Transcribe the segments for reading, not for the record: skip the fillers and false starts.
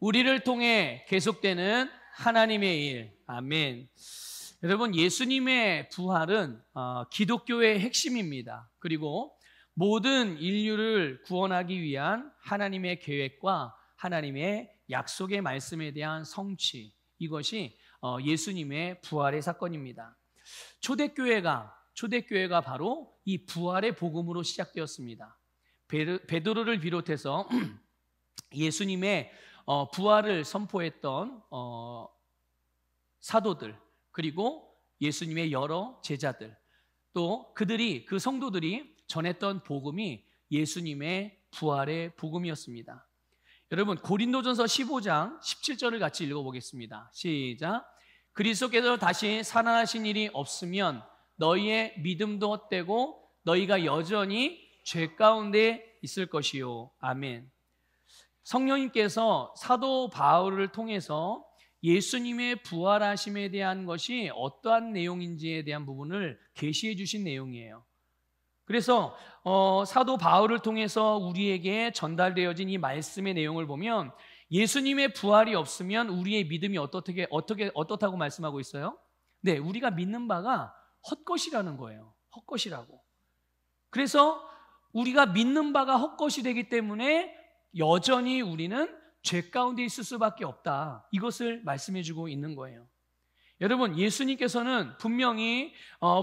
우리를 통해 계속되는 하나님의 일. 아멘. 여러분, 예수님의 부활은 기독교의 핵심입니다. 그리고 모든 인류를 구원하기 위한 하나님의 계획과 하나님의 약속의 말씀에 대한 성취, 이것이 예수님의 부활의 사건입니다. 초대교회가 바로 이 부활의 복음으로 시작되었습니다. 베드로를 비롯해서 예수님의 부활을 선포했던 사도들, 그리고 예수님의 여러 제자들, 또 그 성도들이 전했던 복음이 예수님의 부활의 복음이었습니다. 여러분, 고린도전서 15장 17절을 같이 읽어보겠습니다. 시작. 그리스도께서 다시 살아나신 일이 없으면 너희의 믿음도 헛되고 너희가 여전히 죄 가운데 있을 것이요. 아멘. 성령님께서 사도 바울을 통해서 예수님의 부활하심에 대한 것이 어떠한 내용인지에 대한 부분을 계시해 주신 내용이에요. 그래서 사도 바울을 통해서 우리에게 전달되어진 이 말씀의 내용을 보면 예수님의 부활이 없으면 우리의 믿음이 어떻다고 말씀하고 있어요? 네, 우리가 믿는 바가 헛것이라는 거예요. 헛것이라고. 그래서 우리가 믿는 바가 헛것이 되기 때문에 여전히 우리는 죄 가운데 있을 수밖에 없다. 이것을 말씀해 주고 있는 거예요. 여러분, 예수님께서는 분명히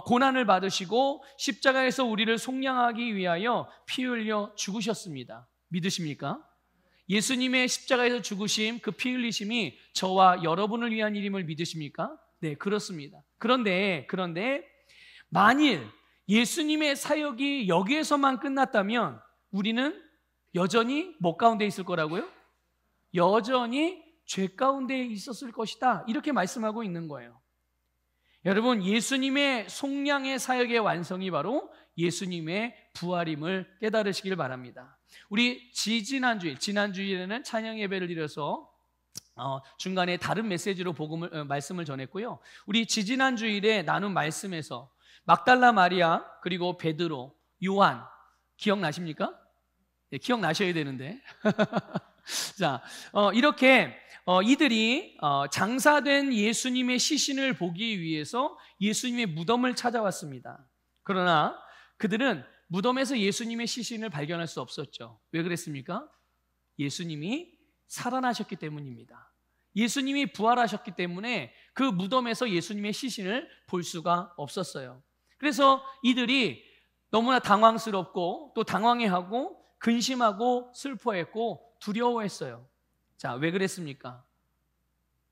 고난을 받으시고 십자가에서 우리를 속량하기 위하여 피 흘려 죽으셨습니다. 믿으십니까? 예수님의 십자가에서 죽으심, 그 피 흘리심이 저와 여러분을 위한 일임을 믿으십니까? 네, 그렇습니다. 그런데 만일 예수님의 사역이 여기에서만 끝났다면 우리는 여전히 뭐 가운데 있을 거라고요? 여전히 죄 가운데 있었을 것이다. 이렇게 말씀하고 있는 거예요. 여러분, 예수님의 속량의 사역의 완성이 바로 예수님의 부활임을 깨달으시길 바랍니다. 우리 지난주일에는 찬양 예배를 드려서 중간에 다른 메시지로 말씀을 전했고요. 우리 지지난주일에 나눈 말씀에서 막달라 마리아, 그리고 베드로, 요한 기억나십니까? 네, 기억나셔야 되는데 자, 이렇게 이들이 장사된 예수님의 시신을 보기 위해서 예수님의 무덤을 찾아왔습니다. 그러나 그들은 무덤에서 예수님의 시신을 발견할 수 없었죠. 왜 그랬습니까? 예수님이 살아나셨기 때문입니다. 예수님이 부활하셨기 때문에 그 무덤에서 예수님의 시신을 볼 수가 없었어요. 그래서 이들이 너무나 당황스럽고 또 당황해하고 근심하고 슬퍼했고 두려워했어요. 자, 왜 그랬습니까?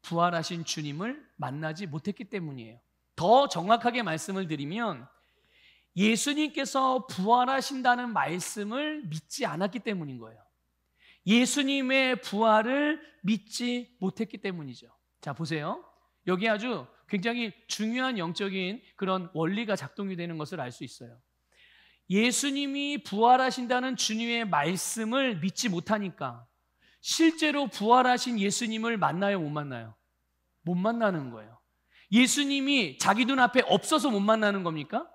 부활하신 주님을 만나지 못했기 때문이에요. 더 정확하게 말씀을 드리면 예수님께서 부활하신다는 말씀을 믿지 않았기 때문인 거예요. 예수님의 부활을 믿지 못했기 때문이죠. 자, 보세요. 여기 아주 굉장히 중요한 영적인 그런 원리가 작동이 되는 것을 알 수 있어요. 예수님이 부활하신다는 주님의 말씀을 믿지 못하니까 실제로 부활하신 예수님을 만나요, 못 만나요? 못 만나는 거예요. 예수님이 자기 눈앞에 없어서 못 만나는 겁니까?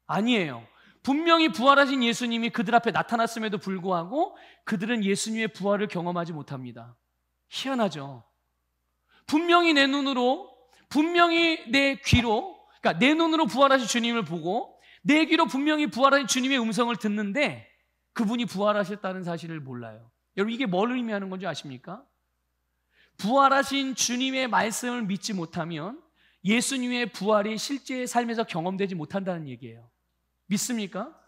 아니에요. 분명히 부활하신 예수님이 그들 앞에 나타났음에도 불구하고 그들은 예수님의 부활을 경험하지 못합니다. 희한하죠. 분명히 내 눈으로, 분명히 내 귀로, 그러니까 내 눈으로 부활하신 주님을 보고 내 귀로 분명히 부활하신 주님의 음성을 듣는데 그분이 부활하셨다는 사실을 몰라요. 여러분, 이게 뭘 의미하는 건지 아십니까? 부활하신 주님의 말씀을 믿지 못하면 예수님의 부활이 실제의 삶에서 경험되지 못한다는 얘기예요. 믿습니까?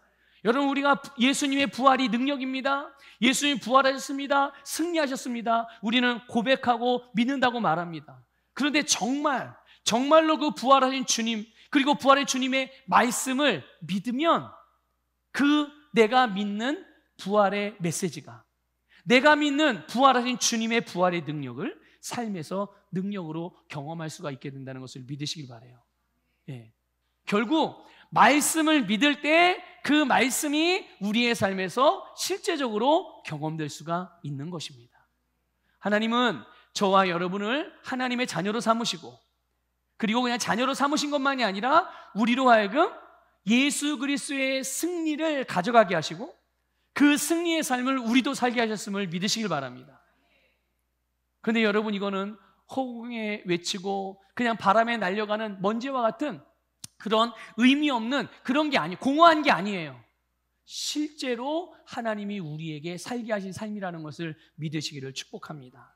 여러분, 우리가 예수님의 부활이 능력입니다. 예수님 부활하셨습니다. 승리하셨습니다. 우리는 고백하고 믿는다고 말합니다. 그런데 정말로 그 부활하신 주님, 그리고 부활의 주님의 말씀을 믿으면 내가 믿는 부활의 메시지가, 내가 믿는 부활하신 주님의 부활의 능력을 삶에서 능력으로 경험할 수가 있게 된다는 것을 믿으시길 바라요. 예. 결국 말씀을 믿을 때 그 말씀이 우리의 삶에서 실제적으로 경험될 수가 있는 것입니다. 하나님은 저와 여러분을 하나님의 자녀로 삼으시고, 그리고 그냥 자녀로 삼으신 것만이 아니라 우리로 하여금 예수 그리스도의 승리를 가져가게 하시고 그 승리의 삶을 우리도 살게 하셨음을 믿으시길 바랍니다. 그런데 여러분, 이거는 허공에 외치고 그냥 바람에 날려가는 먼지와 같은 그런 의미 없는 그런 게 아니에요. 공허한 게 아니에요. 실제로 하나님이 우리에게 살게 하신 삶이라는 것을 믿으시기를 축복합니다.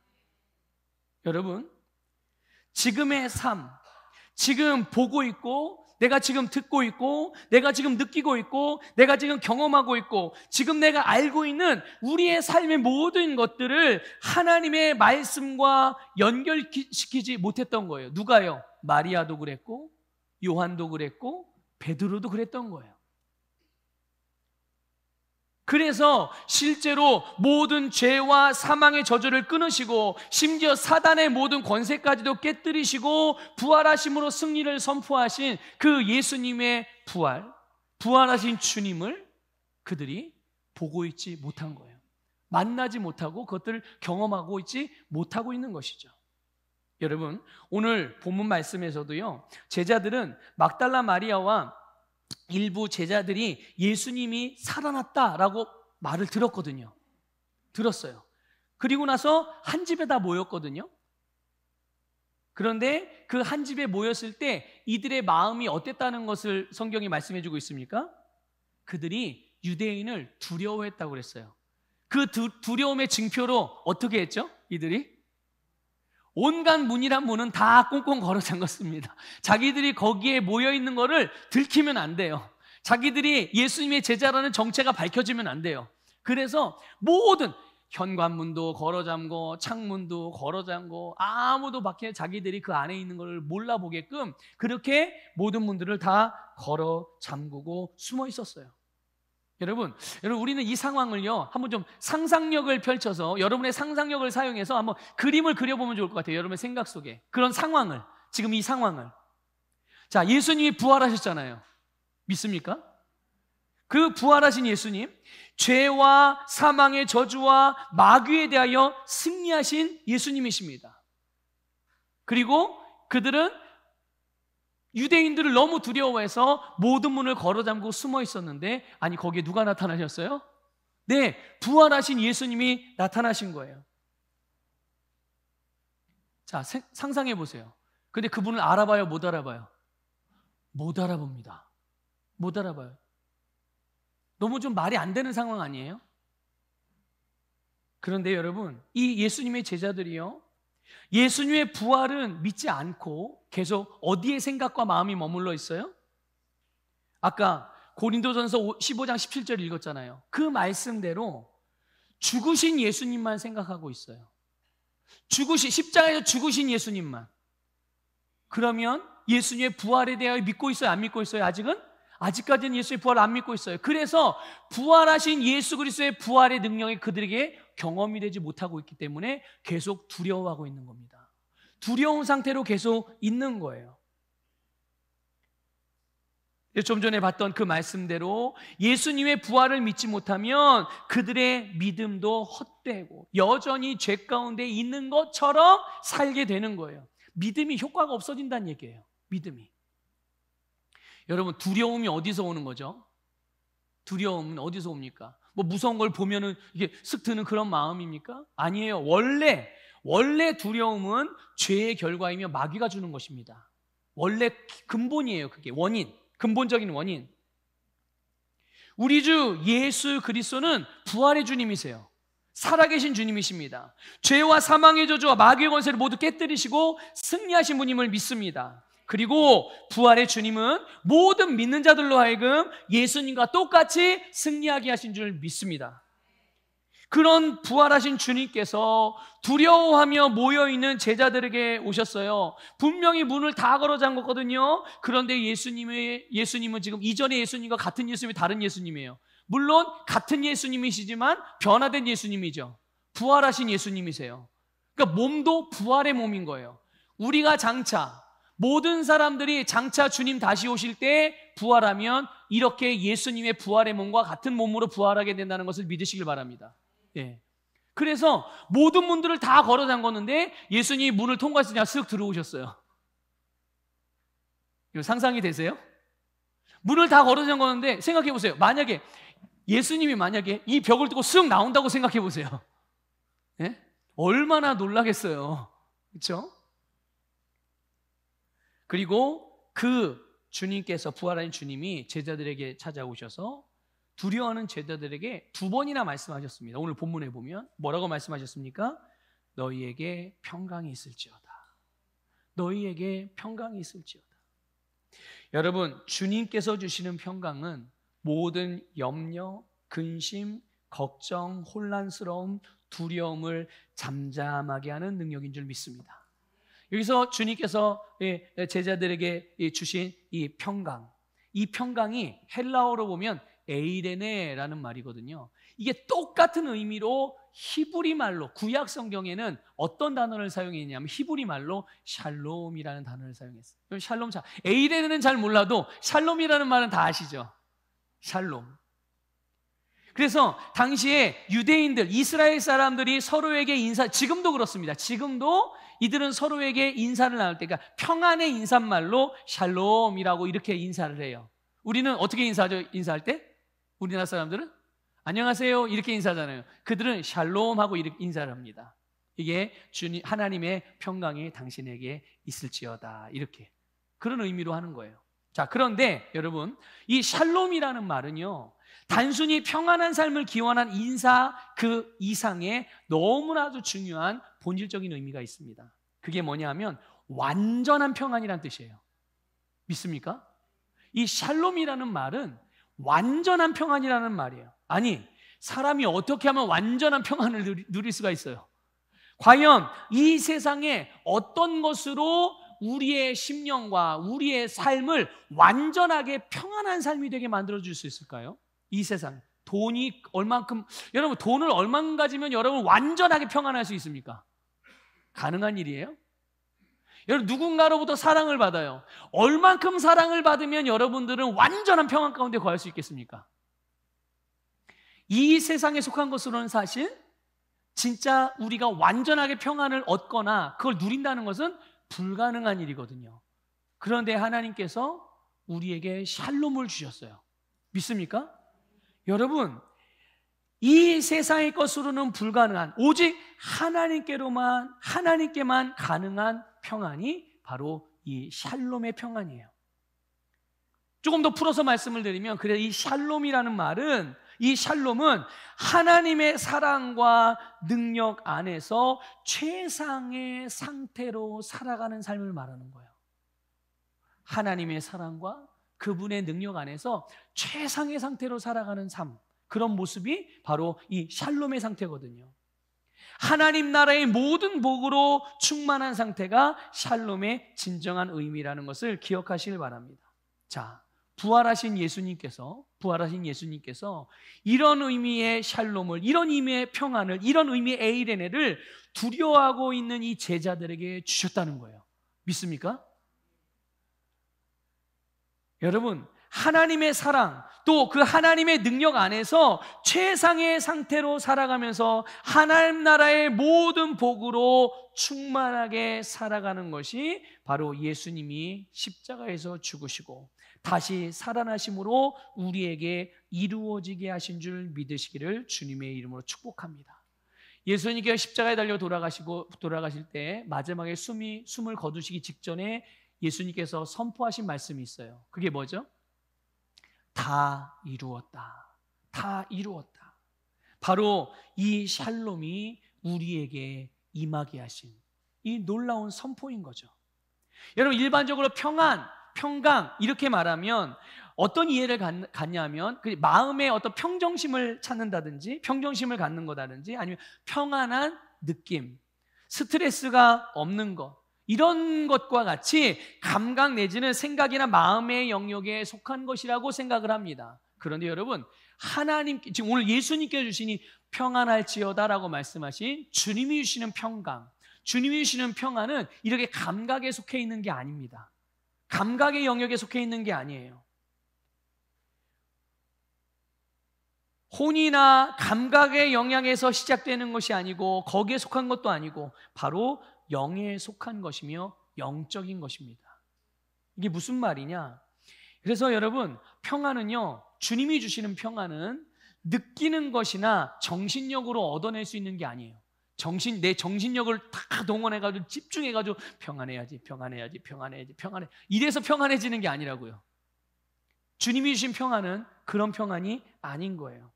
여러분, 지금의 삶, 지금 보고 있고, 내가 지금 듣고 있고, 내가 지금 느끼고 있고, 내가 지금 경험하고 있고, 지금 내가 알고 있는 우리의 삶의 모든 것들을 하나님의 말씀과 연결시키지 못했던 거예요. 누가요? 마리아도 그랬고, 요한도 그랬고, 베드로도 그랬던 거예요. 그래서 실제로 모든 죄와 사망의 저주를 끊으시고, 심지어 사단의 모든 권세까지도 깨뜨리시고 부활하심으로 승리를 선포하신 그 예수님의 부활하신 주님을 그들이 보고 있지 못한 거예요. 만나지 못하고 그것들을 경험하고 있지 못하고 있는 것이죠. 여러분, 오늘 본문 말씀에서도요, 제자들은 막달라 마리아와 일부 제자들이 예수님이 살아났다라고 말을 들었어요. 그리고 나서 한 집에 다 모였거든요. 그런데 그 한 집에 모였을 때 이들의 마음이 어땠다는 것을 성경이 말씀해 주고 있습니까? 그들이 유대인을 두려워했다고 그랬어요. 그 두려움의 징표로 어떻게 했죠? 이들이 온갖 문이란 문은 다 꽁꽁 걸어 잠갔습니다. 자기들이 거기에 모여 있는 거를 들키면 안 돼요. 자기들이 예수님의 제자라는 정체가 밝혀지면 안 돼요. 그래서 모든 현관문도 걸어 잠고 창문도 걸어 잠고 아무도 밖에 자기들이 그 안에 있는 걸 몰라보게끔 그렇게 모든 문들을 다 걸어 잠그고 숨어 있었어요. 여러분, 우리는 이 상황을요, 한번 좀 상상력을 펼쳐서 여러분의 상상력을 사용해서 한번 그림을 그려보면 좋을 것 같아요. 여러분의 생각 속에 그런 상황을, 지금 이 상황을. 자, 예수님이 부활하셨잖아요. 믿습니까? 그 부활하신 예수님, 죄와 사망의 저주와 마귀에 대하여 승리하신 예수님이십니다. 그리고 그들은 유대인들을 너무 두려워해서 모든 문을 걸어 잠그고 숨어 있었는데, 아니, 거기에 누가 나타나셨어요? 네, 부활하신 예수님이 나타나신 거예요. 자, 상상해 보세요. 근데 그분을 알아봐요, 못 알아봐요? 못 알아봅니다. 못 알아봐요. 너무 좀 말이 안 되는 상황 아니에요? 그런데 여러분, 이 예수님의 제자들이요, 예수님의 부활은 믿지 않고 계속 어디에 생각과 마음이 머물러 있어요? 아까 고린도전서 15장 17절 읽었잖아요. 그 말씀대로 죽으신 예수님만 생각하고 있어요. 십자가에서 죽으신 예수님만. 그러면 예수님의 부활에 대하여 믿고 있어요? 안 믿고 있어요? 아직까지는 예수의 부활을 안 믿고 있어요. 그래서 부활하신 예수 그리스도의 부활의 능력이 그들에게 경험이 되지 못하고 있기 때문에 계속 두려워하고 있는 겁니다. 두려운 상태로 계속 있는 거예요. 좀 전에 봤던 그 말씀대로 예수님의 부활을 믿지 못하면 그들의 믿음도 헛되고 여전히 죄 가운데 있는 것처럼 살게 되는 거예요. 믿음이 효과가 없어진다는 얘기예요. 믿음이. 여러분, 두려움이 어디서 오는 거죠? 두려움은 어디서 옵니까? 뭐 무서운 걸 보면은 이게 쓱 드는 그런 마음입니까? 아니에요. 원래 두려움은 죄의 결과이며 마귀가 주는 것입니다. 원래 근본이에요. 그게 근본적인 원인. 우리 주 예수 그리스도는 부활의 주님이세요. 살아계신 주님이십니다. 죄와 사망의 저주와 마귀의 권세를 모두 깨뜨리시고 승리하신 분임을 믿습니다. 그리고 부활의 주님은 모든 믿는 자들로 하여금 예수님과 똑같이 승리하게 하신 줄 믿습니다. 그런 부활하신 주님께서 두려워하며 모여있는 제자들에게 오셨어요. 분명히 문을 다 걸어 잠궜거든요. 그런데 예수님은 지금 이전의 예수님과 같은 예수님이 다른 예수님이에요. 물론 같은 예수님이시지만 변화된 예수님이죠. 부활하신 예수님이세요. 그러니까 몸도 부활의 몸인 거예요. 우리가 모든 사람들이 장차 주님 다시 오실 때 부활하면 이렇게 예수님의 부활의 몸과 같은 몸으로 부활하게 된다는 것을 믿으시길 바랍니다. 예. 그래서 모든 문들을 다 걸어 잠궜는데 예수님이 문을 통과해서 그냥 쓱 들어오셨어요. 이거 상상이 되세요? 문을 다 걸어 잠궜는데 생각해 보세요. 예수님이 만약에 이 벽을 뚫고 쓱 나온다고 생각해 보세요. 예? 얼마나 놀라겠어요. 그렇죠? 그리고 그 주님께서, 부활하신 주님이 제자들에게 찾아오셔서 두려워하는 제자들에게 2번이나 말씀하셨습니다. 오늘 본문에 보면 뭐라고 말씀하셨습니까? 너희에게 평강이 있을지어다. 너희에게 평강이 있을지어다. 여러분, 주님께서 주시는 평강은 모든 염려, 근심, 걱정, 혼란스러움, 두려움을 잠잠하게 하는 능력인 줄 믿습니다. 여기서 주님께서 제자들에게 주신 이 평강, 이 평강이 헬라어로 보면 에이레네라는 말이거든요. 이게 똑같은 의미로 히브리 말로, 구약 성경에는 어떤 단어를 사용했냐면 히브리 말로 샬롬이라는 단어를 사용했어요. 그럼 샬롬, 에이레네는 잘 몰라도 샬롬이라는 말은 다 아시죠? 샬롬. 그래서 당시에 유대인들, 이스라엘 사람들이 서로에게 지금도 그렇습니다. 지금도 이들은 서로에게 인사를 나눌 때, 그러니까 평안의 인사말로 샬롬이라고 이렇게 인사를 해요. 우리는 어떻게 인사하죠? 인사할 때? 우리나라 사람들은 안녕하세요 이렇게 인사하잖아요. 그들은 샬롬하고 이렇게 인사를 합니다. 이게 주님, 하나님의 평강이 당신에게 있을지어다, 이렇게 그런 의미로 하는 거예요. 자, 그런데 여러분, 이 샬롬이라는 말은요, 단순히 평안한 삶을 기원한 인사 그 이상의 너무나도 중요한 본질적인 의미가 있습니다. 그게 뭐냐면 완전한 평안이란 뜻이에요. 믿습니까? 이 샬롬이라는 말은 완전한 평안이라는 말이에요. 아니, 사람이 어떻게 하면 완전한 평안을 누릴 수가 있어요? 과연 이 세상에 어떤 것으로 우리의 심령과 우리의 삶을 완전하게 평안한 삶이 되게 만들어줄 수 있을까요? 이 세상, 돈이 얼만큼, 여러분 돈을 얼만 가지면 여러분 완전하게 평안할 수 있습니까? 가능한 일이에요? 여러분, 누군가로부터 사랑을 받아요. 얼만큼 사랑을 받으면 여러분들은 완전한 평안 가운데 거할 수 있겠습니까? 이 세상에 속한 것으로는 사실 진짜 우리가 완전하게 평안을 얻거나 그걸 누린다는 것은 불가능한 일이거든요. 그런데 하나님께서 우리에게 샬롬을 주셨어요. 믿습니까? 여러분, 이 세상의 것으로는 불가능한, 오직 하나님께만 가능한 평안이 바로 이 샬롬의 평안이에요. 조금 더 풀어서 말씀을 드리면, 그래, 이 샬롬이라는 말은, 이 샬롬은 하나님의 사랑과 능력 안에서 최상의 상태로 살아가는 삶을 말하는 거예요. 하나님의 사랑과 그분의 능력 안에서 최상의 상태로 살아가는 삶, 그런 모습이 바로 이 샬롬의 상태거든요. 하나님 나라의 모든 복으로 충만한 상태가 샬롬의 진정한 의미라는 것을 기억하시길 바랍니다. 자, 부활하신 예수님께서 이런 의미의 샬롬을, 이런 의미의 평안을, 이런 의미의 에이레네를 두려워하고 있는 이 제자들에게 주셨다는 거예요. 믿습니까? 여러분, 하나님의 사랑, 또 그 하나님의 능력 안에서 최상의 상태로 살아가면서 하나님 나라의 모든 복으로 충만하게 살아가는 것이 바로 예수님이 십자가에서 죽으시고 다시 살아나심으로 우리에게 이루어지게 하신 줄 믿으시기를 주님의 이름으로 축복합니다. 예수님께서 십자가에 달려 돌아가실 때 마지막에 숨을 거두시기 직전에 예수님께서 선포하신 말씀이 있어요. 그게 뭐죠? 다 이루었다. 다 이루었다. 바로 이 샬롬이 우리에게 임하게 하신 이 놀라운 선포인 거죠. 여러분, 일반적으로 평강 이렇게 말하면 어떤 이해를 갖냐면 마음의 어떤 평정심을 찾는다든지 평정심을 갖는 거다든지 아니면 평안한 느낌, 스트레스가 없는 것, 이런 것과 같이 감각 내지는 생각이나 마음의 영역에 속한 것이라고 생각을 합니다. 그런데 여러분, 지금 오늘 예수님께서 주시니 평안할지어다라고 말씀하신 주님이 주시는 평강, 주님이 주시는 평안은 이렇게 감각에 속해 있는 게 아닙니다. 감각의 영역에 속해 있는 게 아니에요. 혼이나 감각의 영향에서 시작되는 것이 아니고 거기에 속한 것도 아니고 바로 영에 속한 것이며 영적인 것입니다. 이게 무슨 말이냐? 그래서 여러분, 평안은요, 주님이 주시는 평안은 느끼는 것이나 정신력으로 얻어낼 수 있는 게 아니에요. 내 정신력을 다 동원해가지고 집중해가지고 평안해야지, 평안해야지, 평안해야지, 평안해. 이래서 평안해지는 게 아니라고요. 주님이 주신 평안은 그런 평안이 아닌 거예요.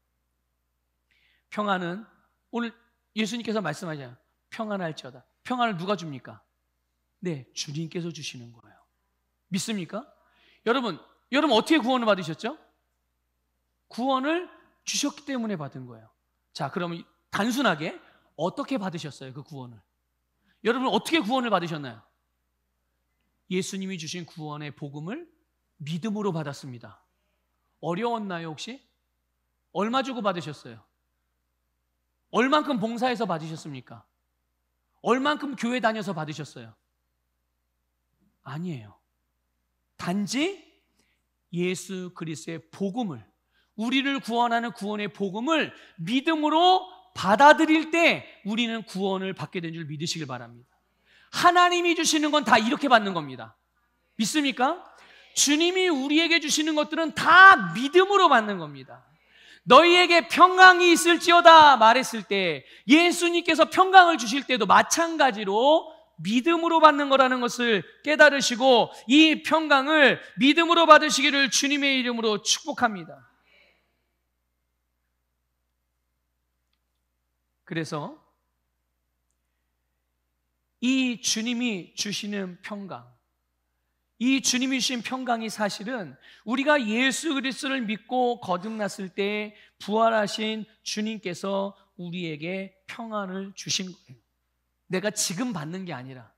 평안은 오늘 예수님께서 말씀하잖아요. 평안할지어다. 평안을 누가 줍니까? 네, 주님께서 주시는 거예요. 믿습니까? 여러분 어떻게 구원을 받으셨죠? 구원을 주셨기 때문에 받은 거예요. 자, 그러면 단순하게 어떻게 받으셨어요? 그 구원을. 여러분 어떻게 구원을 받으셨나요? 예수님이 주신 구원의 복음을 믿음으로 받았습니다. 어려웠나요 혹시? 얼마 주고 받으셨어요? 얼만큼 봉사해서 받으셨습니까? 얼만큼 교회 다녀서 받으셨어요? 아니에요. 단지 예수 그리스도의 복음을, 우리를 구원하는 구원의 복음을 믿음으로 받아들일 때 우리는 구원을 받게 된 줄 믿으시길 바랍니다. 하나님이 주시는 건 다 이렇게 받는 겁니다. 믿습니까? 주님이 우리에게 주시는 것들은 다 믿음으로 받는 겁니다. 너희에게 평강이 있을지어다 말했을 때 예수님께서 평강을 주실 때도 마찬가지로 믿음으로 받는 거라는 것을 깨달으시고 이 평강을 믿음으로 받으시기를 주님의 이름으로 축복합니다. 그래서 이 주님이 주시는 평강, 이 주님이 주신 평강이 사실은 우리가 예수 그리스도를 믿고 거듭났을 때 부활하신 주님께서 우리에게 평안을 주신 거예요. 내가 지금 받는 게 아니라.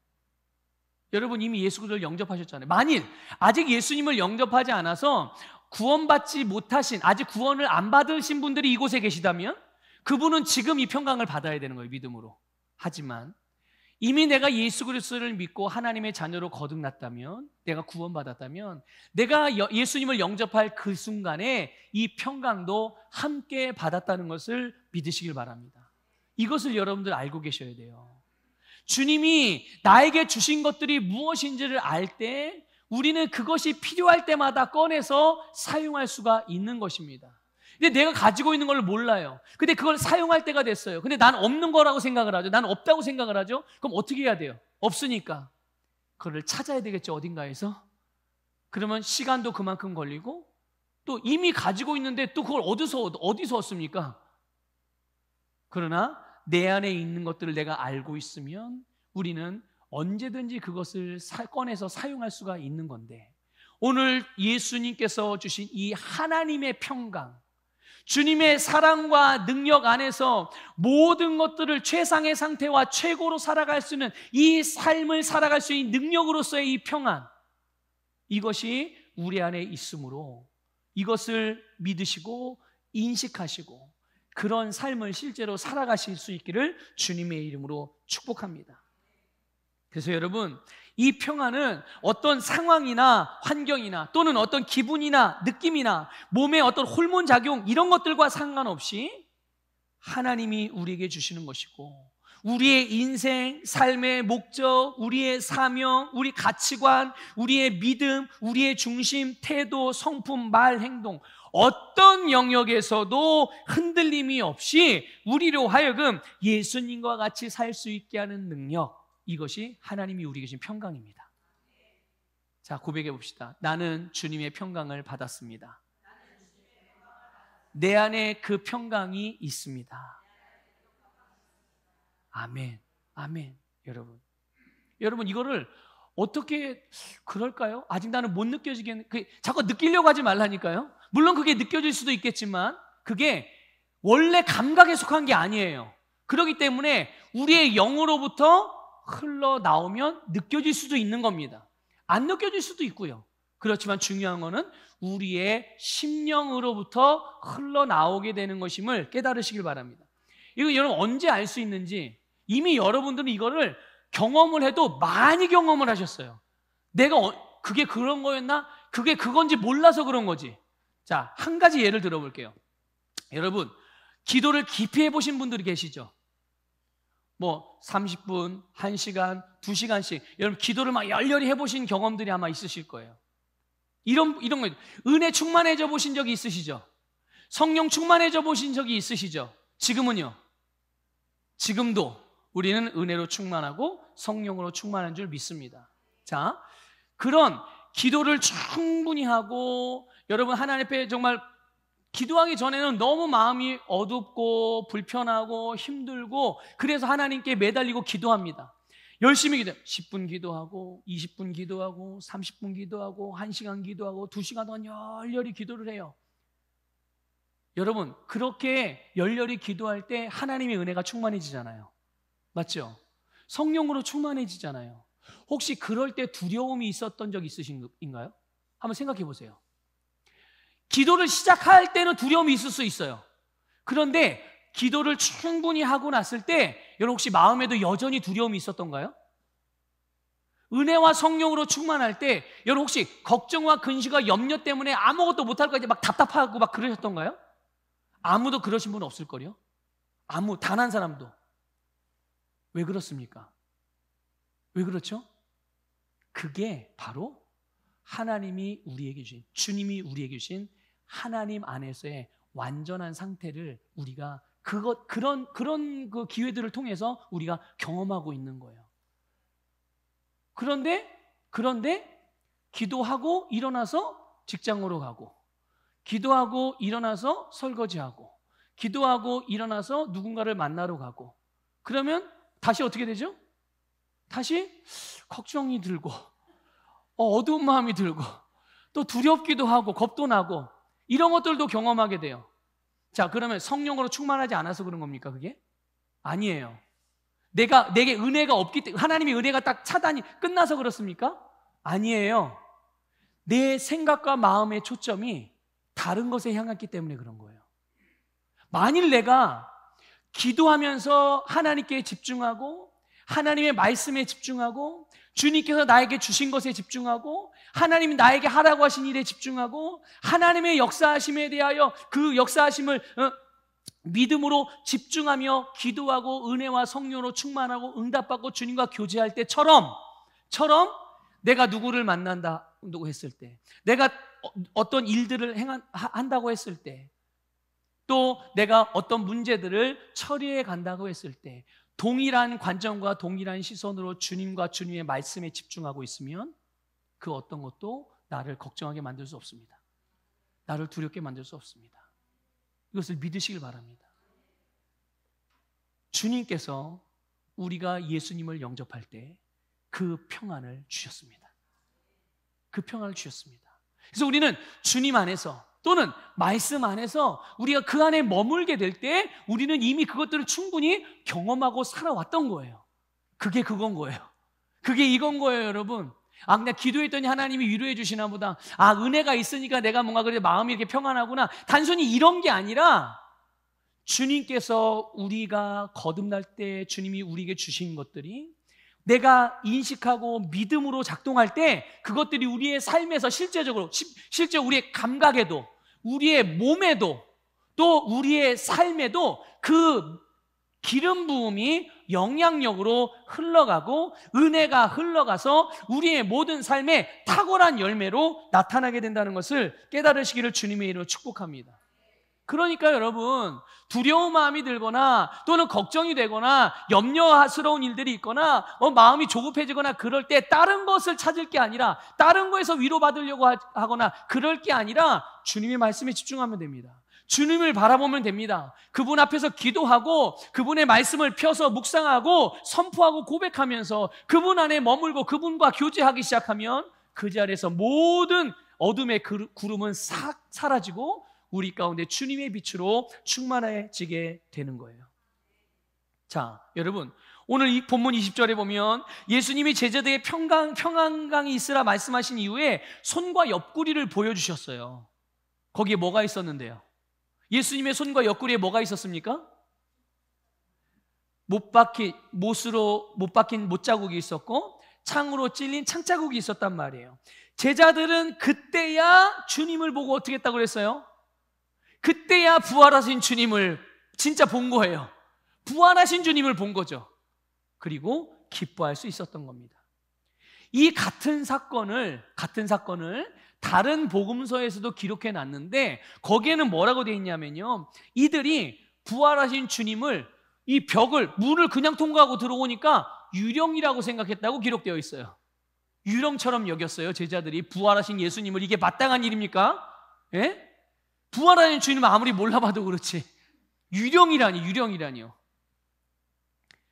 여러분 이미 예수 그리스도를 영접하셨잖아요. 만일 아직 예수님을 영접하지 않아서 구원받지 못하신, 아직 구원을 안 받으신 분들이 이곳에 계시다면 그분은 지금 이 평강을 받아야 되는 거예요, 믿음으로. 하지만 이미 내가 예수 그리스도를 믿고 하나님의 자녀로 거듭났다면, 내가 구원받았다면, 내가 예수님을 영접할 그 순간에 이 평강도 함께 받았다는 것을 믿으시길 바랍니다. 이것을 여러분들 알고 계셔야 돼요. 주님이 나에게 주신 것들이 무엇인지를 알 때 우리는 그것이 필요할 때마다 꺼내서 사용할 수가 있는 것입니다. 근데 내가 가지고 있는 걸 몰라요. 근데 그걸 사용할 때가 됐어요. 근데 난 없는 거라고 생각을 하죠. 난 없다고 생각을 하죠. 그럼 어떻게 해야 돼요? 없으니까 그걸 찾아야 되겠죠, 어딘가에서. 그러면 시간도 그만큼 걸리고 또 이미 가지고 있는데 또 그걸 어디서 얻습니까? 그러나 내 안에 있는 것들을 내가 알고 있으면 우리는 언제든지 그것을 꺼내서 사용할 수가 있는 건데, 오늘 예수님께서 주신 이 하나님의 평강, 주님의 사랑과 능력 안에서 모든 것들을 최상의 상태와 최고로 살아갈 수 있는 이 삶을 살아갈 수 있는 능력으로서의 이 평안, 이것이 우리 안에 있으므로 이것을 믿으시고 인식하시고 그런 삶을 실제로 살아가실 수 있기를 주님의 이름으로 축복합니다. 그래서 여러분, 이 평안은 어떤 상황이나 환경이나 또는 어떤 기분이나 느낌이나 몸의 어떤 호르몬 작용 이런 것들과 상관없이 하나님이 우리에게 주시는 것이고, 우리의 인생, 삶의 목적, 우리의 사명, 우리 가치관, 우리의 믿음, 우리의 중심, 태도, 성품, 말, 행동, 어떤 영역에서도 흔들림이 없이 우리로 하여금 예수님과 같이 살 수 있게 하는 능력, 이것이 하나님이 우리에게 주신 평강입니다. 자, 고백해 봅시다. 나는 주님의 평강을 받았습니다. 내 안에 그 평강이 있습니다. 아멘, 아멘. 여러분 이거를 어떻게 그럴까요? 아직 나는 못 느껴지겠네. 자꾸 느끼려고 하지 말라니까요. 물론 그게 느껴질 수도 있겠지만 그게 원래 감각에 속한 게 아니에요. 그렇기 때문에 우리의 영으로부터 흘러나오면 느껴질 수도 있는 겁니다. 안 느껴질 수도 있고요. 그렇지만 중요한 거는 우리의 심령으로부터 흘러나오게 되는 것임을 깨달으시길 바랍니다. 이거 여러분 언제 알 수 있는지, 이미 여러분들은 이거를 경험을 해도 많이 경험을 하셨어요. 내가 그게 그런 거였나? 그게 그건지 몰라서 그런 거지. 자, 한 가지 예를 들어볼게요. 여러분, 기도를 깊이 해보신 분들이 계시죠? 30분, 1시간, 2시간씩 여러분 기도를 막 열렬히 해보신 경험들이 아마 있으실 거예요. 이런 거, 은혜 충만해져 보신 적이 있으시죠? 성령 충만해져 보신 적이 있으시죠? 지금은요? 지금도 우리는 은혜로 충만하고 성령으로 충만한 줄 믿습니다. 자, 그런 기도를 충분히 하고, 여러분 하나님 앞에 정말 기도하기 전에는 너무 마음이 어둡고 불편하고 힘들고, 그래서 하나님께 매달리고 기도합니다. 열심히 기도, 10분 기도하고 20분 기도하고 30분 기도하고 1시간 기도하고 2시간 동안 열렬히 기도를 해요. 여러분, 그렇게 열렬히 기도할 때 하나님의 은혜가 충만해지잖아요. 맞죠? 성령으로 충만해지잖아요. 혹시 그럴 때 두려움이 있었던 적 있으신가요? 한번 생각해 보세요. 기도를 시작할 때는 두려움이 있을 수 있어요. 그런데 기도를 충분히 하고 났을 때 여러분 혹시 마음에도 여전히 두려움이 있었던가요? 은혜와 성령으로 충만할 때 여러분 혹시 걱정과 근심과 염려 때문에 아무것도 못할 것 같아 막 답답하고 막 그러셨던가요? 아무도 그러신 분 없을걸요? 단 한 사람도. 왜 그렇습니까? 왜 그렇죠? 그게 바로 하나님이 우리에게 주신, 주님이 우리에게 주신 하나님 안에서의 완전한 상태를 우리가 그런 그 기회들을 통해서 우리가 경험하고 있는 거예요. 그런데 기도하고 일어나서 직장으로 가고, 기도하고 일어나서 설거지하고, 기도하고 일어나서 누군가를 만나러 가고, 그러면 다시 어떻게 되죠? 다시 걱정이 들고 어두운 마음이 들고 또 두렵기도 하고 겁도 나고 이런 것들도 경험하게 돼요. 자, 그러면 성령으로 충만하지 않아서 그런 겁니까 그게? 아니에요. 내게 은혜가 없기 때문에, 하나님의 은혜가 딱 차단이 끝나서 그렇습니까? 아니에요. 내 생각과 마음의 초점이 다른 것에 향했기 때문에 그런 거예요. 만일 내가 기도하면서 하나님께 집중하고 하나님의 말씀에 집중하고 주님께서 나에게 주신 것에 집중하고 하나님이 나에게 하라고 하신 일에 집중하고 하나님의 역사하심에 대하여 그 역사하심을 믿음으로 집중하며 기도하고 은혜와 성령으로 충만하고 응답받고 주님과 교제할 때처럼 내가 누구를 만난다고 했을 때, 내가 어떤 일들을 한다고 했을 때, 또 내가 어떤 문제들을 처리해 간다고 했을 때 동일한 관점과 동일한 시선으로 주님과 주님의 말씀에 집중하고 있으면 그 어떤 것도 나를 걱정하게 만들 수 없습니다. 나를 두렵게 만들 수 없습니다. 이것을 믿으시길 바랍니다. 주님께서 우리가 예수님을 영접할 때 그 평안을 주셨습니다. 그 평안을 주셨습니다. 그래서 우리는 주님 안에서 또는 말씀 안에서 우리가 그 안에 머물게 될 때 우리는 이미 그것들을 충분히 경험하고 살아왔던 거예요. 그게 그건 거예요. 그게 이건 거예요, 여러분. 그냥 기도했더니 하나님이 위로해 주시나 보다. 은혜가 있으니까 내가 뭔가 그래 마음이 이렇게 평안하구나. 단순히 이런 게 아니라 주님께서 우리가 거듭날 때 주님이 우리에게 주신 것들이 내가 인식하고 믿음으로 작동할 때 그것들이 우리의 삶에서 실제적으로 실제 우리의 감각에도 우리의 몸에도 또 우리의 삶에도 그 기름 부음이 영향력으로 흘러가고 은혜가 흘러가서 우리의 모든 삶에 탁월한 열매로 나타나게 된다는 것을 깨달으시기를 주님의 이름으로 축복합니다. 그러니까 여러분, 두려운 마음이 들거나 또는 걱정이 되거나 염려스러운 일들이 있거나 마음이 조급해지거나 그럴 때 다른 것을 찾을 게 아니라 다른 거에서 위로받으려고 하거나 그럴 게 아니라 주님의 말씀에 집중하면 됩니다. 주님을 바라보면 됩니다. 그분 앞에서 기도하고 그분의 말씀을 펴서 묵상하고 선포하고 고백하면서 그분 안에 머물고 그분과 교제하기 시작하면 그 자리에서 모든 어둠의 구름은 싹 사라지고 우리 가운데 주님의 빛으로 충만해지게 되는 거예요. 자, 여러분, 오늘 이 본문 20절에 보면 예수님이 제자들에게 평안강이 있으라 말씀하신 이후에 손과 옆구리를 보여주셨어요. 거기에 뭐가 있었는데요? 예수님의 손과 옆구리에 뭐가 있었습니까? 못으로 못 박힌 못자국이 있었고 창으로 찔린 창자국이 있었단 말이에요. 제자들은 그때야 주님을 보고 어떻게 했다고 그랬어요? 그때야 부활하신 주님을 진짜 본 거예요. 부활하신 주님을 본 거죠. 그리고 기뻐할 수 있었던 겁니다. 이 같은 사건을 다른 복음서에서도 기록해 놨는데 거기에는 뭐라고 되어 있냐면요, 이들이 부활하신 주님을 이 벽을, 문을 그냥 통과하고 들어오니까 유령이라고 생각했다고 기록되어 있어요. 유령처럼 여겼어요. 제자들이 부활하신 예수님을. 이게 마땅한 일입니까? 예? 부활하신 주님을 아무리 몰라봐도 그렇지 유령이라니요.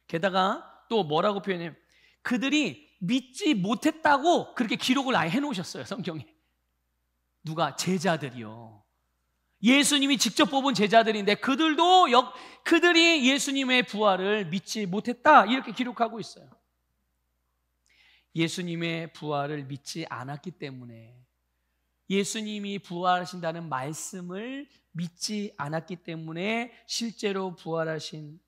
게다가 또 뭐라고 표현해요? 그들이 믿지 못했다고 그렇게 기록을 아예 해놓으셨어요, 성경에. 누가? 제자들이요. 예수님이 직접 뽑은 제자들인데 그들이 예수님의 부활을 믿지 못했다, 이렇게 기록하고 있어요. 예수님의 부활을 믿지 않았기 때문에, 예수님이 부활하신다는 말씀을 믿지 않았기 때문에 실제로 부활하신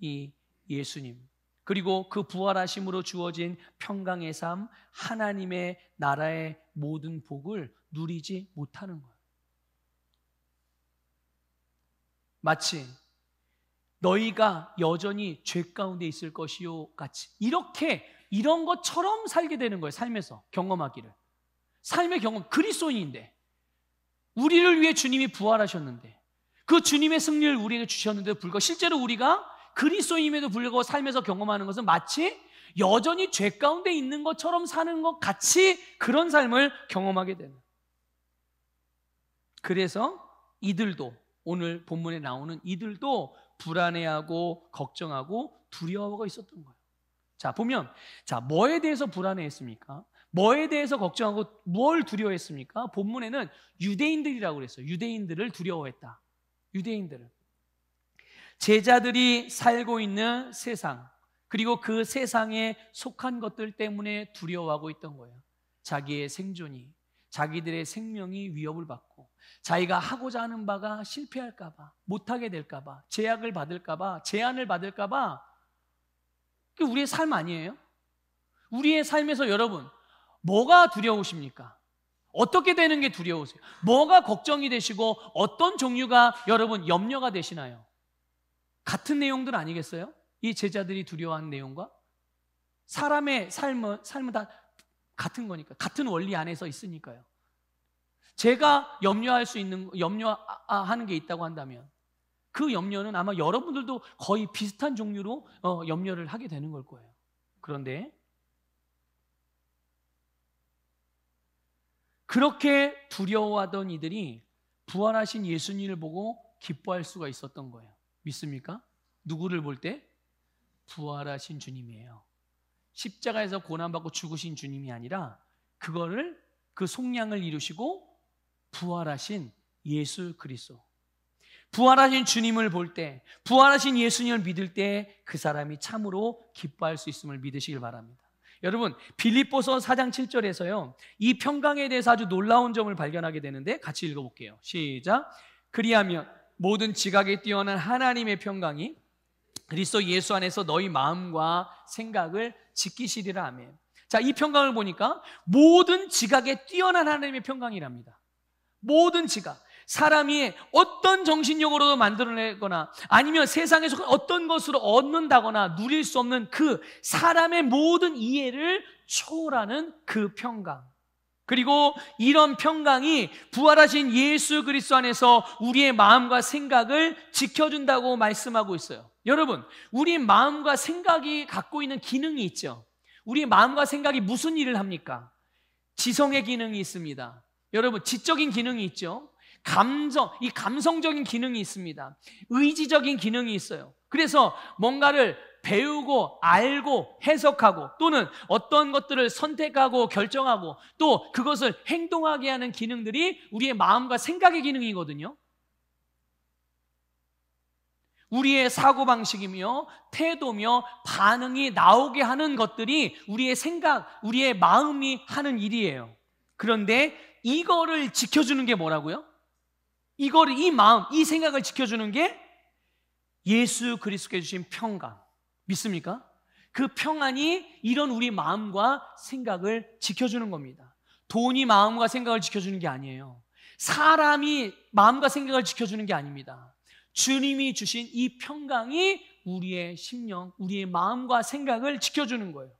이 예수님, 그리고 그 부활하심으로 주어진 평강의 삶, 하나님의 나라의 모든 복을 누리지 못하는 거예요. 마치 너희가 여전히 죄 가운데 있을 것이요 같이, 이런 것처럼 살게 되는 거예요. 삶에서 경험하기를. 삶의 경험, 그리스도인인데, 우리를 위해 주님이 부활하셨는데, 그 주님의 승리를 우리에게 주셨는데도 불구하고 실제로 우리가 그리스도인임에도 불구하고 삶에서 경험하는 것은 마치 여전히 죄 가운데 있는 것처럼 사는 것 같이 그런 삶을 경험하게 되는. 그래서 이들도, 오늘 본문에 나오는 이들도 불안해하고 걱정하고 두려워하고 있었던 거예요. 자, 보면, 뭐에 대해서 불안해했습니까? 뭐에 대해서 걱정하고 뭘 두려워했습니까? 본문에는 유대인들이라고 그랬어요. 유대인들을 두려워했다. 유대인들을. 제자들이 살고 있는 세상, 그리고 그 세상에 속한 것들 때문에 두려워하고 있던 거예요. 자기의 생존이, 자기들의 생명이 위협을 받고, 자기가 하고자 하는 바가 실패할까 봐, 못하게 될까 봐, 제약을 받을까 봐, 제한을 받을까 봐. 그게 우리의 삶 아니에요? 우리의 삶에서 여러분, 뭐가 두려우십니까? 어떻게 되는 게 두려우세요? 뭐가 걱정이 되시고 어떤 종류가 여러분 염려가 되시나요? 같은 내용들 아니겠어요? 이 제자들이 두려워하는 내용과 사람의 삶은 다 같은 거니까, 같은 원리 안에서 있으니까요. 제가 염려하는 게 있다고 한다면 그 염려는 아마 여러분들도 거의 비슷한 종류로 염려를 하게 되는 걸 거예요. 그런데 그렇게 두려워하던 이들이 부활하신 예수님을 보고 기뻐할 수가 있었던 거예요. 믿습니까? 누구를 볼 때? 부활하신 주님이에요. 십자가에서 고난받고 죽으신 주님이 아니라 그 속량을 이루시고 부활하신 예수 그리스도. 부활하신 주님을 볼 때, 부활하신 예수님을 믿을 때 그 사람이 참으로 기뻐할 수 있음을 믿으시길 바랍니다. 여러분, 빌립보서 4장 7절에서요, 이 평강에 대해서 아주 놀라운 점을 발견하게 되는데 같이 읽어볼게요. 시작. 그리하면 모든 지각에 뛰어난 하나님의 평강이 그리스도 예수 안에서 너희 마음과 생각을 지키시리라. 아멘. 자, 이 평강을 보니까 모든 지각에 뛰어난 하나님의 평강이랍니다. 모든 지각, 사람이 어떤 정신력으로도 만들어내거나 아니면 세상에서 어떤 것으로 얻는다거나 누릴 수 없는 그 사람의 모든 이해를 초월하는 그 평강, 그리고 이런 평강이 부활하신 예수 그리스도 안에서 우리의 마음과 생각을 지켜준다고 말씀하고 있어요. 여러분, 우리 마음과 생각이 갖고 있는 기능이 있죠. 우리 마음과 생각이 무슨 일을 합니까? 지성의 기능이 있습니다. 여러분, 지적인 기능이 있죠. 이 감성적인 기능이 있습니다. 의지적인 기능이 있어요. 그래서 뭔가를 배우고 알고 해석하고 또는 어떤 것들을 선택하고 결정하고 또 그것을 행동하게 하는 기능들이 우리의 마음과 생각의 기능이거든요. 우리의 사고방식이며 태도며 반응이 나오게 하는 것들이 우리의 생각, 우리의 마음이 하는 일이에요. 그런데 이거를 지켜주는 게 뭐라고요? 이 마음, 이 생각을 지켜주는 게 예수 그리스도께 주신 평강. 믿습니까? 그 평안이 이런 우리 마음과 생각을 지켜주는 겁니다. 돈이 마음과 생각을 지켜주는 게 아니에요. 사람이 마음과 생각을 지켜주는 게 아닙니다. 주님이 주신 이 평강이 우리의 심령, 우리의 마음과 생각을 지켜주는 거예요.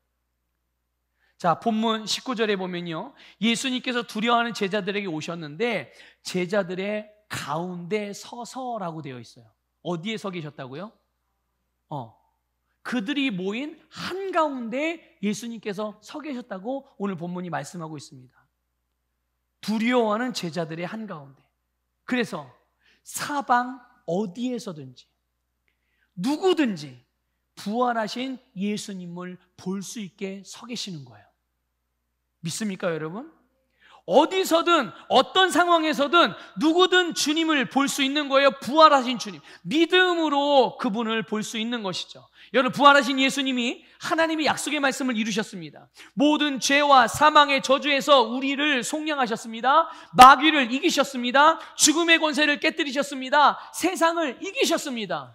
자, 본문 19절에 보면요, 예수님께서 두려워하는 제자들에게 오셨는데 제자들의 가운데 서서라고 되어 있어요. 어디에 서 계셨다고요? 그들이 모인 한가운데 예수님께서 서 계셨다고 오늘 본문이 말씀하고 있습니다. 두려워하는 제자들의 한가운데. 그래서 사방 어디에서든지 누구든지 부활하신 예수님을 볼 수 있게 서 계시는 거예요. 믿습니까, 여러분? 어디서든 어떤 상황에서든 누구든 주님을 볼 수 있는 거예요. 부활하신 주님, 믿음으로 그분을 볼 수 있는 것이죠. 여러분, 부활하신 예수님이 하나님의 약속의 말씀을 이루셨습니다. 모든 죄와 사망의 저주에서 우리를 속량하셨습니다. 마귀를 이기셨습니다. 죽음의 권세를 깨뜨리셨습니다. 세상을 이기셨습니다.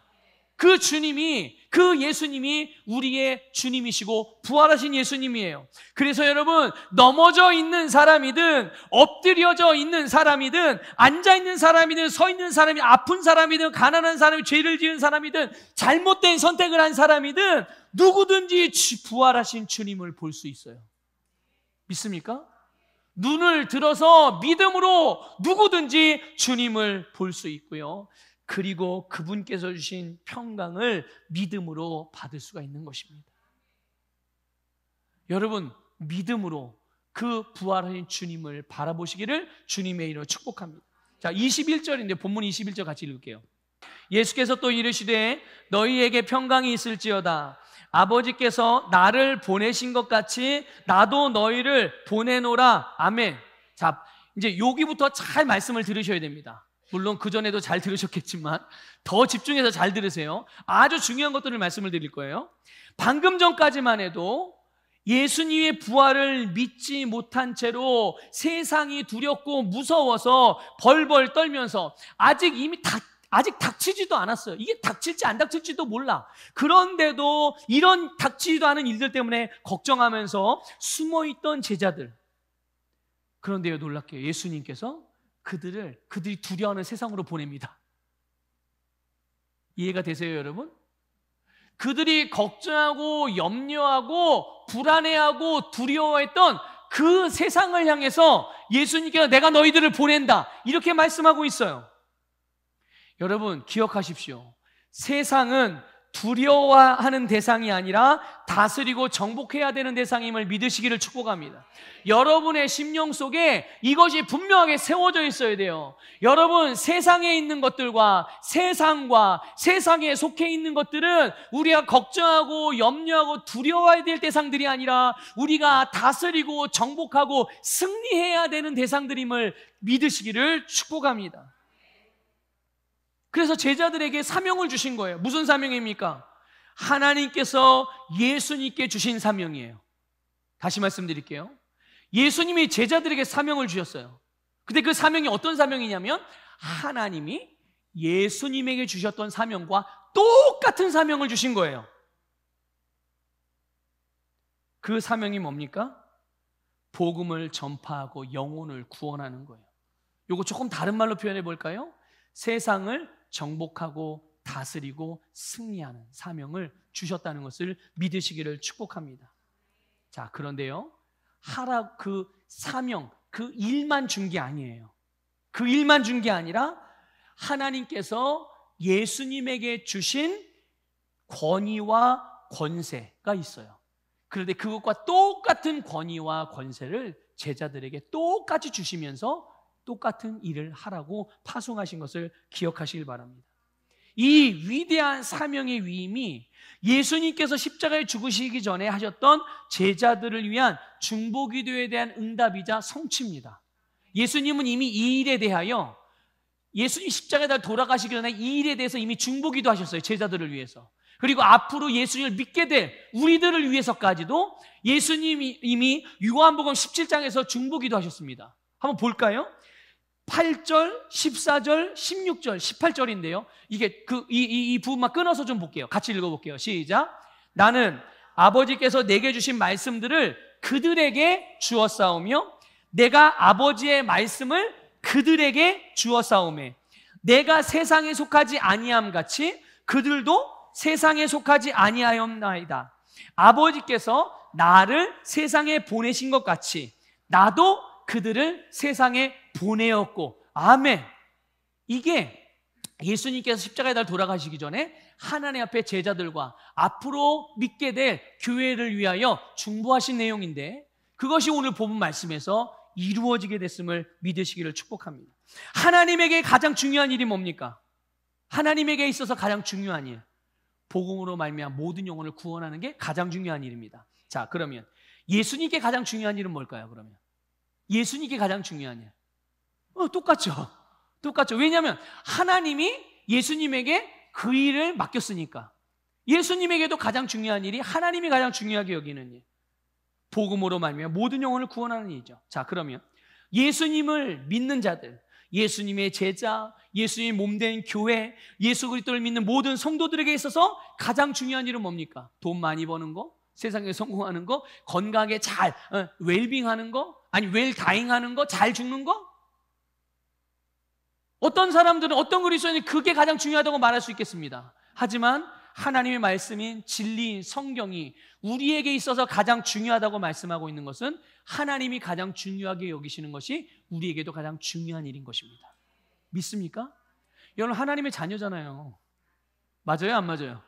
그 주님이, 그 예수님이 우리의 주님이시고 부활하신 예수님이에요. 그래서 여러분, 넘어져 있는 사람이든 엎드려져 있는 사람이든 앉아 있는 사람이든 서 있는 사람이, 아픈 사람이든 가난한 사람이, 죄를 지은 사람이든 잘못된 선택을 한 사람이든 누구든지 부활하신 주님을 볼 수 있어요. 믿습니까? 눈을 들어서 믿음으로 누구든지 주님을 볼 수 있고요. 그리고 그분께서 주신 평강을 믿음으로 받을 수가 있는 것입니다. 여러분, 믿음으로 그 부활하신 주님을 바라보시기를 주님의 이름으로 축복합니다. 자, 21절인데 본문 21절 같이 읽을게요. 예수께서 또 이르시되 너희에게 평강이 있을지어다. 아버지께서 나를 보내신 것 같이 나도 너희를 보내노라. 아멘. 자, 이제 여기부터 잘 말씀을 들으셔야 됩니다. 물론 그전에도 잘 들으셨겠지만 더 집중해서 잘 들으세요. 아주 중요한 것들을 말씀을 드릴 거예요. 방금 전까지만 해도 예수님의 부활을 믿지 못한 채로 세상이 두렵고 무서워서 벌벌 떨면서 아직 닥치지도 않았어요. 이게 닥칠지 안 닥칠지도 몰라. 그런데도 이런 닥치지도 않은 일들 때문에 걱정하면서 숨어있던 제자들. 그런데요, 놀랍게요, 예수님께서 그들이 두려워하는 세상으로 보냅니다. 이해가 되세요, 여러분? 그들이 걱정하고 염려하고 불안해하고 두려워했던 그 세상을 향해서 예수님께서 내가 너희들을 보낸다, 이렇게 말씀하고 있어요. 여러분, 기억하십시오. 세상은 두려워하는 대상이 아니라 다스리고 정복해야 되는 대상임을 믿으시기를 축복합니다. 여러분의 심령 속에 이것이 분명하게 세워져 있어야 돼요. 여러분, 세상에 있는 것들과 세상과 세상에 속해 있는 것들은 우리가 걱정하고 염려하고 두려워해야 될 대상들이 아니라 우리가 다스리고 정복하고 승리해야 되는 대상들임을 믿으시기를 축복합니다. 그래서 제자들에게 사명을 주신 거예요. 무슨 사명입니까? 하나님께서 예수님께 주신 사명이에요. 다시 말씀드릴게요. 예수님이 제자들에게 사명을 주셨어요. 근데 그 사명이 어떤 사명이냐면 하나님이 예수님에게 주셨던 사명과 똑같은 사명을 주신 거예요. 그 사명이 뭡니까? 복음을 전파하고 영혼을 구원하는 거예요. 이거 조금 다른 말로 표현해 볼까요? 세상을 정복하고 다스리고 승리하는 사명을 주셨다는 것을 믿으시기를 축복합니다. 자, 그런데요, 그 사명, 그 일만 준 게 아니에요. 그 일만 준 게 아니라 하나님께서 예수님에게 주신 권위와 권세가 있어요. 그런데 그것과 똑같은 권위와 권세를 제자들에게 똑같이 주시면서 똑같은 일을 하라고 파송하신 것을 기억하시길 바랍니다. 이 위대한 사명의 위임이 예수님께서 십자가에 죽으시기 전에 하셨던 제자들을 위한 중보기도에 대한 응답이자 성취입니다. 예수님은 이미 이 일에 대하여, 예수님 십자가에 돌아가시기 전에 이 일에 대해서 이미 중보기도 하셨어요. 제자들을 위해서. 그리고 앞으로 예수님을 믿게 될 우리들을 위해서까지도 예수님이 이미 요한복음 17장에서 중보기도 하셨습니다. 한번 볼까요? 8절, 14절, 16절, 18절인데요. 이게 이 부분만 끊어서 좀 볼게요. 같이 읽어볼게요. 시작. 나는 아버지께서 내게 주신 말씀들을 그들에게 주었사오며 내가 아버지의 말씀을 그들에게 주었사오매 내가 세상에 속하지 아니함 같이 그들도 세상에 속하지 아니하였나이다. 아버지께서 나를 세상에 보내신 것 같이 나도 그들을 세상에 보내었고. 아멘. 이게 예수님께서 십자가에 달려 돌아가시기 전에 하나님 앞에 제자들과 앞으로 믿게 될 교회를 위하여 중보하신 내용인데, 그것이 오늘 본문 말씀에서 이루어지게 됐음을 믿으시기를 축복합니다. 하나님에게 가장 중요한 일이 뭡니까? 하나님에게 있어서 가장 중요한 일, 복음으로 말미암아 모든 영혼을 구원하는 게 가장 중요한 일입니다. 자, 그러면 예수님께 가장 중요한 일은 뭘까요? 그러면 예수님께 가장 중요한 일, 똑같죠. 왜냐하면 하나님이 예수님에게 그 일을 맡겼으니까. 예수님에게도 가장 중요한 일이 하나님이 가장 중요하게 여기는 일, 복음으로 말미암아 모든 영혼을 구원하는 일이죠. 자, 그러면 예수님을 믿는 자들, 예수님의 제자, 예수님 몸된 교회, 예수 그리스도를 믿는 모든 성도들에게 있어서 가장 중요한 일은 뭡니까? 돈 많이 버는 거, 세상에 성공하는 거, 건강하게 잘 웰빙하는 거, 아니 웰다잉하는 거, 잘 죽는 거? 어떤 사람들은, 어떤 그리스도인은 그게 가장 중요하다고 말할 수 있겠습니다. 하지만 하나님의 말씀인 진리인 성경이 우리에게 있어서 가장 중요하다고 말씀하고 있는 것은 하나님이 가장 중요하게 여기시는 것이 우리에게도 가장 중요한 일인 것입니다. 믿습니까? 여러분, 하나님의 자녀잖아요. 맞아요, 안 맞아요?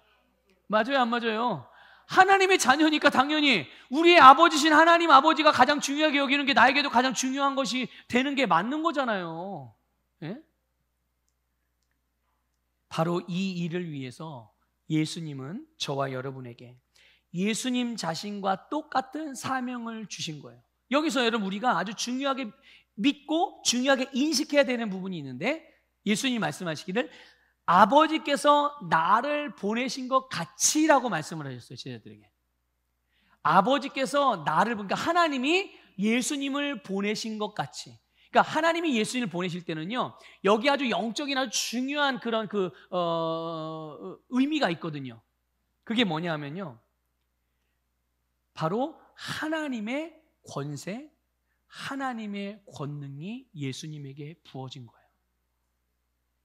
맞아요, 안 맞아요? 하나님의 자녀니까 당연히 우리의 아버지신 하나님 아버지가 가장 중요하게 여기는 게 나에게도 가장 중요한 것이 되는 게 맞는 거잖아요. 예? 바로 이 일을 위해서 예수님은 저와 여러분에게 예수님 자신과 똑같은 사명을 주신 거예요. 여기서 여러분, 우리가 아주 중요하게 믿고 중요하게 인식해야 되는 부분이 있는데, 예수님이 말씀하시기를 아버지께서 나를 보내신 것 같이라고 말씀을 하셨어요. 제자들에게 아버지께서 나를, 그러니까 하나님이 예수님을 보내신 것 같이. 그러니까 하나님이 예수님을 보내실 때는요, 여기 아주 영적인 아주 중요한 그런 의미가 있거든요. 그게 뭐냐 하면요, 바로 하나님의 권세, 하나님의 권능이 예수님에게 부어진 거예요.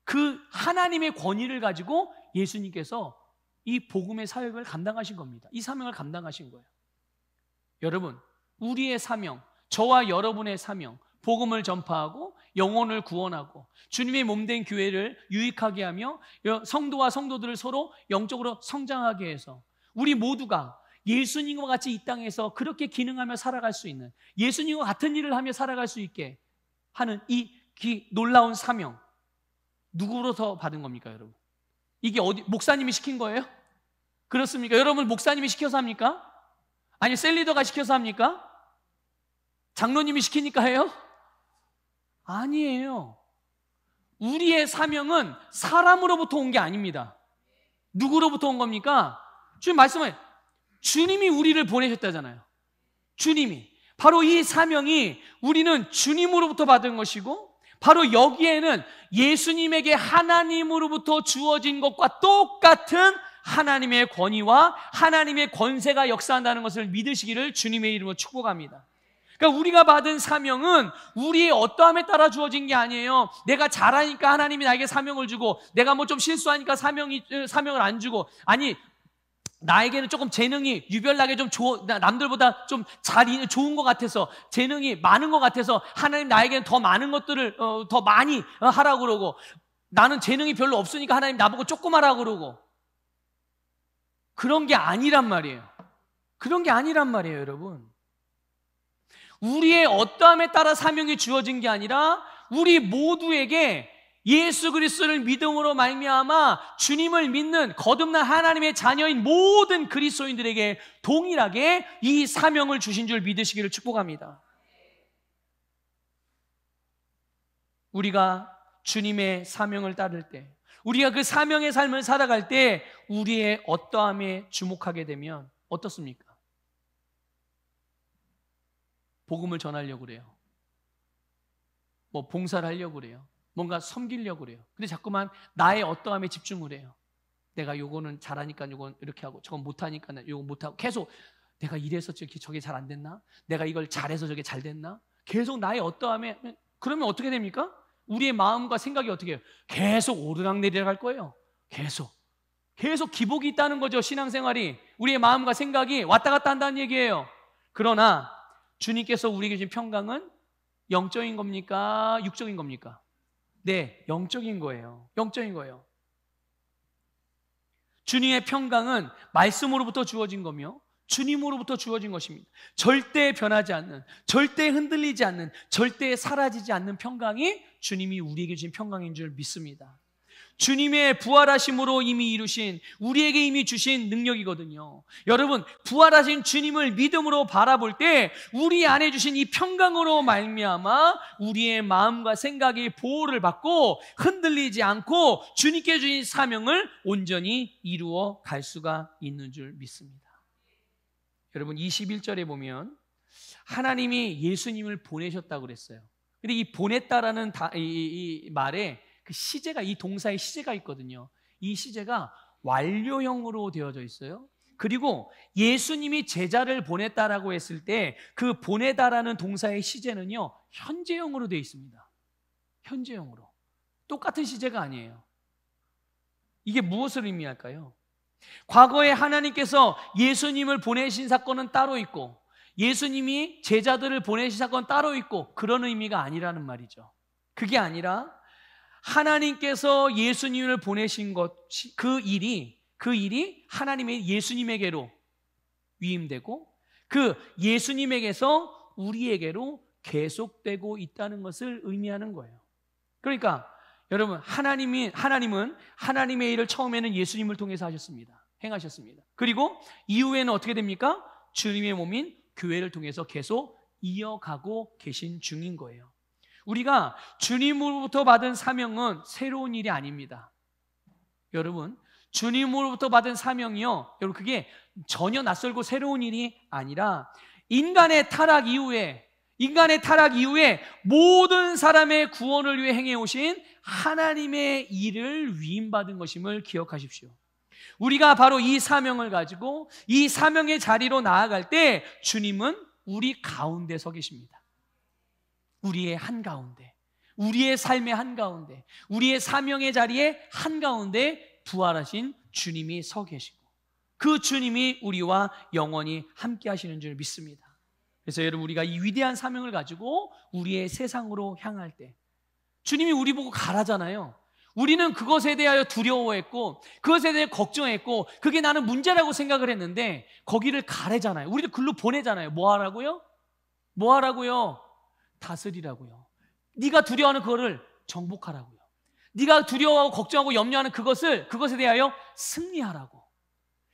그 하나님의 권위를 가지고 예수님께서 이 복음의 사역을 감당하신 겁니다. 이 사명을 감당하신 거예요. 여러분, 우리의 사명, 저와 여러분의 사명, 복음을 전파하고 영혼을 구원하고 주님의 몸된 교회를 유익하게 하며 성도와 성도들을 서로 영적으로 성장하게 해서 우리 모두가 예수님과 같이 이 땅에서 그렇게 기능하며 살아갈 수 있는, 예수님과 같은 일을 하며 살아갈 수 있게 하는 이 놀라운 사명, 누구로서 받은 겁니까, 여러분? 이게 목사님이 시킨 거예요? 그렇습니까? 여러분, 목사님이 시켜서 합니까? 아니, 셀리더가 시켜서 합니까? 장로님이 시키니까 해요? 아니에요. 우리의 사명은 사람으로부터 온 게 아닙니다. 누구로부터 온 겁니까? 주님 말씀해, 주님이 우리를 보내셨다잖아요. 주님이. 바로 이 사명이 우리는 주님으로부터 받은 것이고, 바로 여기에는 예수님에게 하나님으로부터 주어진 것과 똑같은 하나님의 권위와 하나님의 권세가 역사한다는 것을 믿으시기를 주님의 이름으로 축복합니다. 그러니까 우리가 받은 사명은 우리의 어떠함에 따라 주어진 게 아니에요. 내가 잘하니까 하나님이 나에게 사명을 주고, 내가 뭐 좀 실수하니까 사명을 안 주고, 아니 나에게는 조금 재능이 유별나게 좀 남들보다 좀 좋은 것 같아서, 재능이 많은 것 같아서 하나님 나에게는 더 많은 것들을 더 많이 하라고 그러고, 나는 재능이 별로 없으니까 하나님 나보고 조금 하라고 그러고, 그런 게 아니란 말이에요. 그런 게 아니란 말이에요, 여러분. 우리의 어떠함에 따라 사명이 주어진 게 아니라 우리 모두에게 예수 그리스도를 믿음으로 말미암아 주님을 믿는 거듭난 하나님의 자녀인 모든 그리스도인들에게 동일하게 이 사명을 주신 줄 믿으시기를 축복합니다. 우리가 주님의 사명을 따를 때, 우리가 그 사명의 삶을 살아갈 때 우리의 어떠함에 주목하게 되면 어떻습니까? 복음을 전하려고 그래요. 뭐 봉사를 하려고 그래요. 뭔가 섬기려고 그래요. 근데 자꾸만 나의 어떠함에 집중을 해요. 내가 요거는 잘하니까 요건 이렇게 하고, 저건 못하니까 요건 못하고, 계속 내가 이래서 저게 잘 안 됐나? 내가 이걸 잘해서 저게 잘 됐나? 계속 나의 어떠함에, 그러면 어떻게 됩니까? 우리의 마음과 생각이 어떻게 해요? 계속 오르락내리락 할 거예요. 계속 기복이 있다는 거죠. 신앙생활이, 우리의 마음과 생각이 왔다 갔다 한다는 얘기예요. 그러나 주님께서 우리에게 주신 평강은 영적인 겁니까? 육적인 겁니까? 네, 영적인 거예요. 영적인 거예요. 주님의 평강은 말씀으로부터 주어진 거며 주님으로부터 주어진 것입니다. 절대 변하지 않는, 절대 흔들리지 않는, 절대 사라지지 않는 평강이 주님이 우리에게 주신 평강인 줄 믿습니다. 주님의 부활하심으로 이미 이루신, 우리에게 이미 주신 능력이거든요. 여러분, 부활하신 주님을 믿음으로 바라볼 때 우리 안에 주신 이 평강으로 말미암아 우리의 마음과 생각이 보호를 받고 흔들리지 않고 주님께 주신 사명을 온전히 이루어 갈 수가 있는 줄 믿습니다. 여러분, 21절에 보면 하나님이 예수님을 보내셨다고 그랬어요. 근데 이 보냈다라는 이 말에 그 시제가, 이 동사의 시제가 있거든요. 이 시제가 완료형으로 되어져 있어요. 그리고 예수님이 제자를 보냈다라고 했을 때 그 보내다라는 동사의 시제는요, 현재형으로 되어 있습니다. 현재형으로. 똑같은 시제가 아니에요. 이게 무엇을 의미할까요? 과거에 하나님께서 예수님을 보내신 사건은 따로 있고 예수님이 제자들을 보내신 사건은 따로 있고 그런 의미가 아니라는 말이죠. 그게 아니라 하나님께서 예수님을 보내신 것, 그 일이 하나님의 예수님에게로 위임되고 그 예수님에게서 우리에게로 계속되고 있다는 것을 의미하는 거예요. 그러니까 여러분, 하나님은 하나님의 일을 처음에는 예수님을 통해서 하셨습니다. 행하셨습니다. 그리고 이후에는 어떻게 됩니까? 주님의 몸인 교회를 통해서 계속 이어가고 계신 중인 거예요. 우리가 주님으로부터 받은 사명은 새로운 일이 아닙니다. 여러분, 주님으로부터 받은 사명이요, 여러분, 그게 전혀 낯설고 새로운 일이 아니라 인간의 타락 이후에 모든 사람의 구원을 위해 행해오신 하나님의 일을 위임받은 것임을 기억하십시오. 우리가 바로 이 사명을 가지고 이 사명의 자리로 나아갈 때 주님은 우리 가운데 서 계십니다. 우리의 한가운데, 우리의 삶의 한가운데, 우리의 사명의 자리에 한가운데 부활하신 주님이 서 계시고 그 주님이 우리와 영원히 함께 하시는 줄 믿습니다. 그래서 여러분, 우리가 이 위대한 사명을 가지고 우리의 세상으로 향할 때 주님이 우리 보고 가라잖아요. 우리는 그것에 대하여 두려워했고 그것에 대해 걱정했고 그게 나는 문제라고 생각을 했는데 거기를 가래잖아요. 우리를 글로 보내잖아요. 뭐 하라고요? 다스리라고요. 네가 두려워하는 그거를 정복하라고요. 네가 두려워하고 걱정하고 염려하는 그것에 대하여 승리하라고.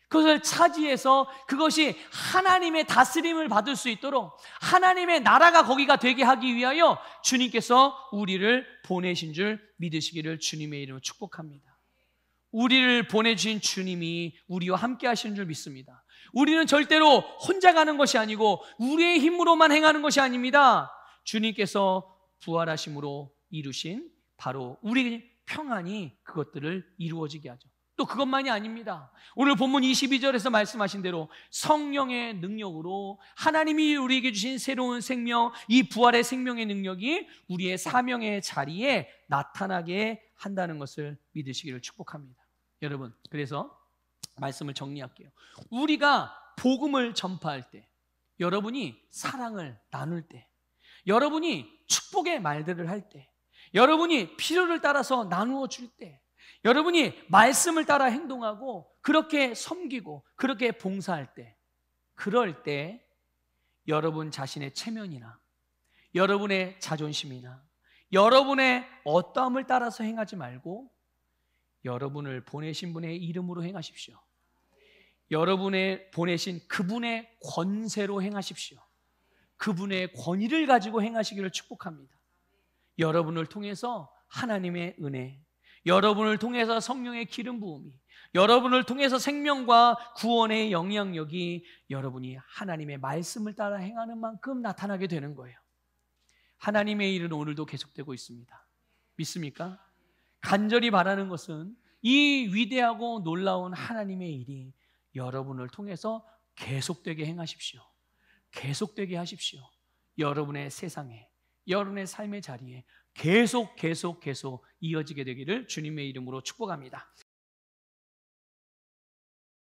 그것을 차지해서 그것이 하나님의 다스림을 받을 수 있도록 하나님의 나라가 거기가 되게 하기 위하여 주님께서 우리를 보내신 줄 믿으시기를 주님의 이름으로 축복합니다. 우리를 보내주신 주님이 우리와 함께 하시는 줄 믿습니다. 우리는 절대로 혼자 가는 것이 아니고 우리의 힘으로만 행하는 것이 아닙니다. 주님께서 부활하심으로 이루신 바로 우리의 평안이 그것들을 이루어지게 하죠. 또 그것만이 아닙니다. 오늘 본문 22절에서 말씀하신 대로 성령의 능력으로 하나님이 우리에게 주신 새로운 생명, 이 부활의 생명의 능력이 우리의 사명의 자리에 나타나게 한다는 것을 믿으시기를 축복합니다. 여러분, 그래서 말씀을 정리할게요. 우리가 복음을 전파할 때, 여러분이 사랑을 나눌 때, 여러분이 축복의 말들을 할 때, 여러분이 필요를 따라서 나누어 줄 때, 여러분이 말씀을 따라 행동하고 그렇게 섬기고 그렇게 봉사할 때, 그럴 때 여러분 자신의 체면이나 여러분의 자존심이나 여러분의 어떠함을 따라서 행하지 말고 여러분을 보내신 분의 이름으로 행하십시오. 여러분의 보내신 그분의 권세로 행하십시오. 그분의 권위를 가지고 행하시기를 축복합니다. 여러분을 통해서 하나님의 은혜, 여러분을 통해서 성령의 기름 부음이, 여러분을 통해서 생명과 구원의 영향력이 여러분이 하나님의 말씀을 따라 행하는 만큼 나타나게 되는 거예요. 하나님의 일은 오늘도 계속되고 있습니다. 믿습니까? 간절히 바라는 것은 이 위대하고 놀라운 하나님의 일이 여러분을 통해서 계속되게 행하십시오. 계속되게 하십시오. 여러분의 세상에, 여러분의 삶의 자리에 계속 이어지게 되기를 주님의 이름으로 축복합니다.